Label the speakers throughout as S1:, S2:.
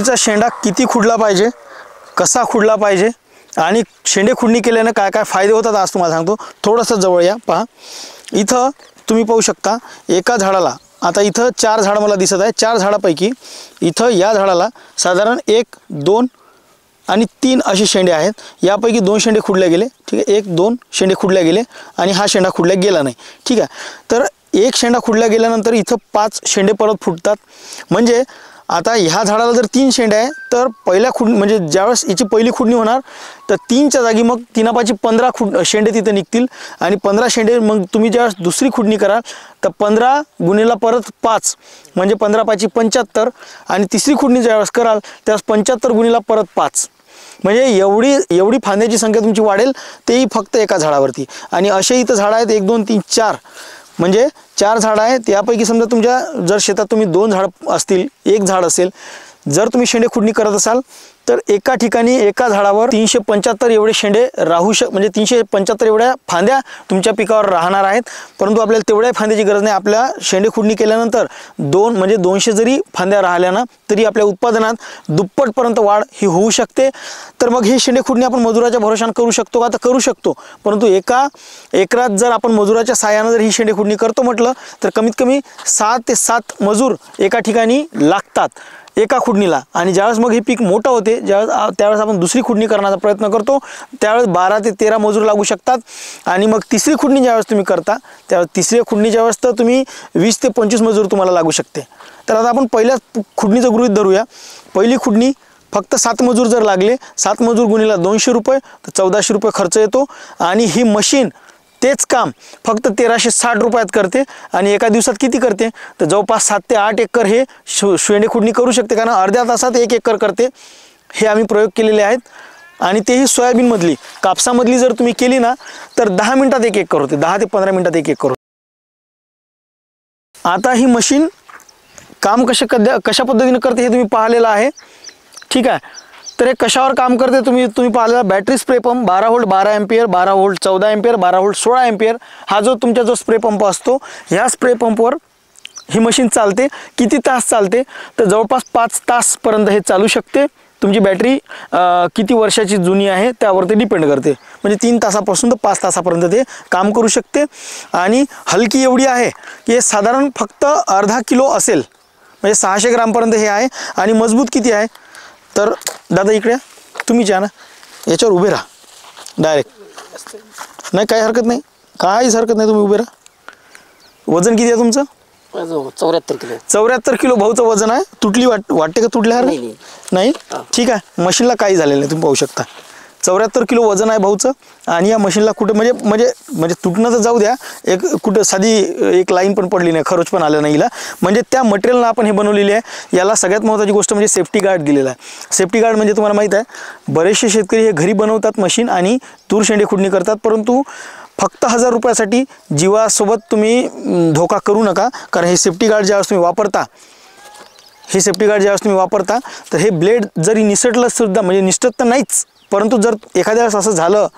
S1: तुरीचा शेंडा किती खुडला पाहिजे, कसा खुडला पाहिजे आणि शेंडे खुडणी केल्याने काय काय फायदे होतात आज तुम्हाला सांगतो। थोडंसं जवळ या पहा, इथं तुम्ही पाहू शकता एका झाडाला, आता इथं 4 झाड मला दिसत आहे, 4 झाडापैकी इथं या झाडाला साधारण 1 2 आणि 3 असे शेंडे आहेत। यापैकी 2 शेंडे खुडले गेले, ठीक आहे, 1 2 शेंडे खुडले गेले आणि हा शेंडा खुडला गेला नाही, ठीक आहे। तर एक शेंडा खुडला गेल्यानंतर इथं 5 शेंडे परत फुटतात। म्हणजे आता ह्या झाडाला जर 3 शेंडे आहे तर पहिल्या म्हणजे ज्यावेळेस याची पहिली खुडणी होणार तर 3च्या जागी मग 3 15 शेंडे तिथे निघतील आणि 15 शेंडे मग तुम्ही ज्यावेळेस दुसरी खुडणी कराल तर 15 गुणिले परत 5 म्हणजे 15 5 75 आणि तिसरी खुडणी ज्यावेळेस कराल त्यावेळेस 75 गुणिले परत 5 म्हणजे एवढी फांद्याची संख्या तुमची वाढेल, तेही फक्त एका झाडावरती। आणि असे इथं झाड आहेत 1 2 3 4 म्हणजे 4 झाड आहेत। त्यापैकी समजा तुमच्या जर शेतात तुम्ही 2 झाड असतील, 1 झाड असेल, जर तुम्ही शेंडे खुडणी करत असाल तर एका ठिकाणी एका झाडावर 375 एवढे शेंडे राहू म्हणजे 375 एवढ्या फांद्या तुमच्या पिकावर राहणार आहेत। परंतु आपल्याला तेवढ्या फांद्याची गरज नाही। आपल्या शेंडे खुडणी केल्यानंतर 2 म्हणजे 200 जरी फांद्या राहिल्या ना तरी आपल्या उत्पादनात दुप्पटपर्यंत वाढ ही होऊ शकते। तर मग ही शेंडे खुडणी आपण मजुराच्या भरोशाने करू शकतो का, तर करू शकतो। परंतु एका एकरात जर आपण मजुराच्या साहाय्याने जर ही शेंडे खुडणी करतो म्हटलं तर कमीत कमी 6 ते 7 मजूर एका ठिकाणी लागतात एका खुडणीला। आणि ज्यावेळेस मग हे पीक मोठं होते त्यावेळेस आपण दुसरी खुडणी करण्याचा प्रयत्न करतो, त्यावेळेस 12 ते 13 मजूर लागू शकतात। आणि मग तिसरी खुडणी ज्यावेळेस तुम्ही करता त्यावेळेस तिसऱ्या खुडणीच्या वेळेस तर तुम्ही 20 ते 25 मजूर तुम्हाला लागू शकते। तर आता आपण पहिल्या खुडणीचं गृहीत धरूया। पहिली खुडणी फक्त 7 मजूर जर लागले, 7 मजूर गुणिले 200 रुपये तर 1400 रुपये खर्च येतो आणि ही मशीन तेच काम फक्त 1360 रुपयात करते आणि एका दिवसात किती करते तर जवळपास 7 ते 8 एकर हे शेंडे खुडणी करू शकते, कारण अर्ध्या तासात 1 एकर करते। हे आम्ही प्रयोग केलेले आहेत आणि तेही सोयाबीनमधली। कापसामधली जर तुम्ही केली ना तर 10 मिनिटात 1 एकर होते, 10 ते 15 मिनिटात 1 एकर होते। आता ही मशीन काम कशा पद्धतीने करते हे तुम्ही पाहिलेलं आहे, ठीक आहे। तर हे कशावर काम करते तुम्ही पाहिलेला battery spray pump 12 volt 12 ampere 12 volt 14 ampere 12 volt 16 ampere हा जो तुमचा जो स्प्रे पंप असतो, ह्या स्प्रे पंपवर ही मशीन चालते। किती तास चालते तर जवळपास 5 तासपर्यंत हे चालू शकते। तुमची बॅटरी किती वर्षाची जुनी आहे त्यावर ते डिपेंड करते, म्हणजे 3 तासापासून तर 5 तासापर्यंत ते काम करू शकते। आणि हलकी एवढी आहे की साधारण फक्त अर्धा किलो असेल, म्हणजे 600 ग्रामपर्यंत हे आहे। आणि मजबूत किती आहे तर दादा इकडे तुम्ही या ना, याच्यावर उभे राहा डायरेक्ट, नाही काही हरकत नाही, काहीच हरकत नाही, तुम्ही उभे राहा। वजन किती आहे तुमचं?
S2: 74 किलो।
S1: 74 किलो भाऊचं वजन आहे। तुटली वाटते का तुटल्यासारखं? नाही, ठीक आहे, मशीनला काही झालेलं नाही, तुम्ही पाहू शकता 74 किलो वजन आहे भाऊचं। आणि या मशीनला कुठे म्हणजे तुटणं तर जाऊ द्या, एक कुठं साधी एक लाईन पण पडली नाही, खरोच पण आलं नाही हिला, म्हणजे त्या मटेरियलनं आपण हे बनवलेली आहे। याला सगळ्यात महत्त्वाची गोष्ट म्हणजे सेफ्टी गार्ड दिलेला आहे। सेफ्टी गार्ड म्हणजे तुम्हाला माहीत आहे बरेचसे शेतकरी हे घरी बनवतात मशीन आणि तूर शेंडे खुडणी करतात, परंतु फक्त 1000 रुपयासाठी जीवासोबत तुम्ही धोका करू नका। कारण हे सेफ्टी गार्ड ज्यावेळेस तुम्ही वापरता तर हे ब्लेड जरी निसटलं सुद्धा, म्हणजे निसटत तर नाहीच, परंतु जर एखाद्या वेळेस असं झालं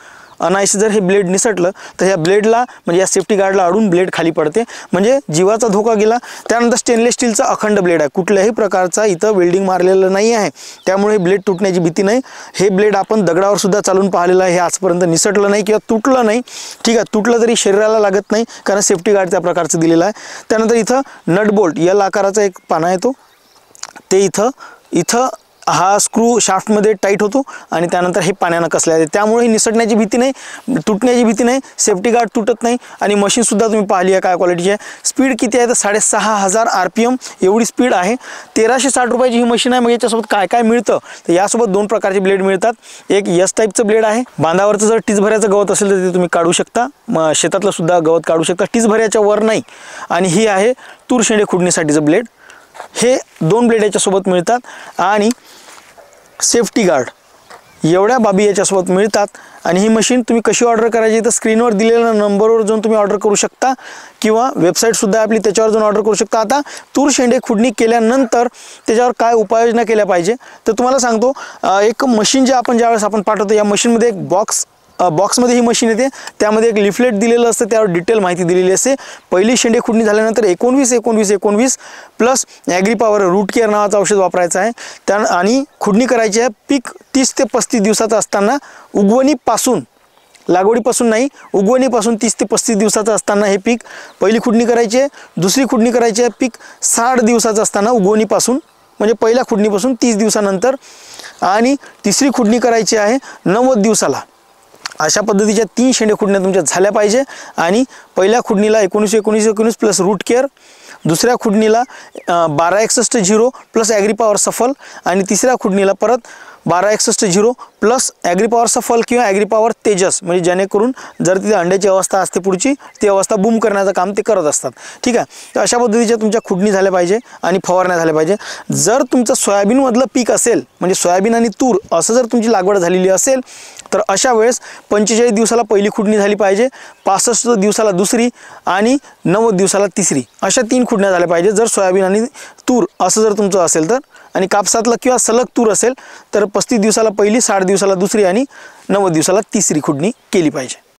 S1: अनायसे जर हे ब्लेड निसटलं तर ह्या ब्लेडला म्हणजे या सेफ्टी गार्डला अडून ब्लेड खाली पडते, म्हणजे जीवाचा धोका गेला। त्यानंतर स्टेनलेस स्टीलचा अखंड ब्लेड आहे, कुठल्याही प्रकारचा इथं वेल्डिंग मारलेलं नाही आहे, त्यामुळे ब्लेड तुटण्याची भीती नाही। हे ब्लेड आपण दगडावर सुद्धा चालून पाहिलेलं आहे, हे आजपर्यंत निसटलं नाही किंवा तुटलं नाही, ठीक आहे। तुटलं तरी शरीराला लागत नाही कारण सेफ्टी गार्ड त्या प्रकारचं दिलेलं आहे। त्यानंतर इथं नट बोल्ट एल आकाराचा एक पाना येतो, ते इथं हा स्क्रू शाफ्टमध्ये टाईट होतो आणि त्यानंतर हे पाण्यानं कसले आहे, त्यामुळे निसटण्याची भीती नाही, तुटण्याची भीती नाही, सेफ्टी गार्ड तुटत नाही। आणि मशीनसुद्धा तुम्ही पाहिली आहे काय क्वालिटीची आहे। स्पीड किती आहे तर 6500 RPM एवढी स्पीड आहे। 1360 रुपयाची ही मशीन आहे। मग याच्यासोबत काय काय मिळतं तर यासोबत 2 प्रकारचे ब्लेड मिळतात, एक एस टाईपचं ब्लेड आहे, बांधावरचं जर टीसभऱ्याचं गवत असेल तर ते तुम्ही काढू शकता, शेतातलं सुद्धा गवत काढू शकता, टीसभऱ्याच्या वर नाही। आणि ही आहे तूर शेंडे खुडणीसाठीचं ब्लेड, हे 2 ब्लेड याच्यासोबत मिळतात आणि सेफ्टी गार्ड एवढ्या बाबी याच्यासोबत मिळतात। आणि ही मशीन तुम्ही कशी ऑर्डर करायची तर स्क्रीनवर दिलेल्या नंबरवर जाऊन तुम्ही ऑर्डर करू शकता किंवा वेबसाईटसुद्धा आपली त्याच्यावर जाऊन ऑर्डर करू शकता। आता तूर शेंडे खुडणी केल्यानंतर त्याच्यावर काय उपाययोजना केल्या पाहिजे तर तुम्हाला सांगतो, एक मशीन ज्यावेळेस आपण पाठवतो या मशीनमध्ये एक बॉक्स बॉक्समध्ये ही मशीन येते, त्यामध्ये एक लिफलेट दिलेलं असतं, त्यावर डिटेल माहिती दिलेली असते. पहिली शेंडे खुडणी झाल्यानंतर 19-19-19 plus agri power root care नावाचं औषध वापरायचं आहे. आणि खुडणी करायची आहे पीक 30 ते 35 दिवसाचं असताना, उगवणीपासून, लागवडीपासून नाही, उगवणीपासून 30 ते 35 दिवसाचं असताना हे पीक पहिली खुडणी करायची आहे. दुसरी खुडणी करायची आहे पीक 60 दिवसाचं असताना उगवणीपासून, म्हणजे पहिल्या खुडणीपासून 30 दिवसानंतर. आणि तिसरी खुडणी करायची आहे 90 दिवसाला. अशा पद्धतीच्या 3 शेंडे खुडण्या तुमच्या झाल्या पाहिजे. आणि पहिल्या खुडणीला 19-19-19 प्लस रूट केअर, दुसऱ्या खुडणीला 1261-0 प्लस ॲग्री पॉवर सफल, आणि तिसऱ्या खुडणीला परत 1261-0 प्लस ॲग्री पॉवर सफल किंवा ॲग्री पॉवर तेजस, म्हणजे जेणेकरून जर तिथे अंड्याची अवस्था असते पुढची, ती अवस्था बूम करण्याचं काम ते करत असतात. ठीक आहे. तर अशा पद्धतीच्या तुमच्या खुडणी झाल्या पाहिजे आणि फवारण्या झाल्या पाहिजे. जर तुमचं सोयाबीनमधलं पीक असेल, म्हणजे सोयाबीन आणि तूर असं जर तुमची लागवड झालेली असेल, तर अशा वेळेस 45 दिवसाला पहिली खुडणी झाली पाहिजे, 65 दिवसाला दुसरी आणि 90 दिवसाला तिसरी, अशा 3 खुडण्या झाल्या पाहिजे जर सोयाबीन आणि तूर असं जर तुमचं असेल तर. आणि कापसातला किंवा सलग तूर असेल तर 35 दिवसाला पहिली, 60 दिवसाला दुसरी आणि 90 दिवसाला तिसरी खुडणी केली पाहिजे.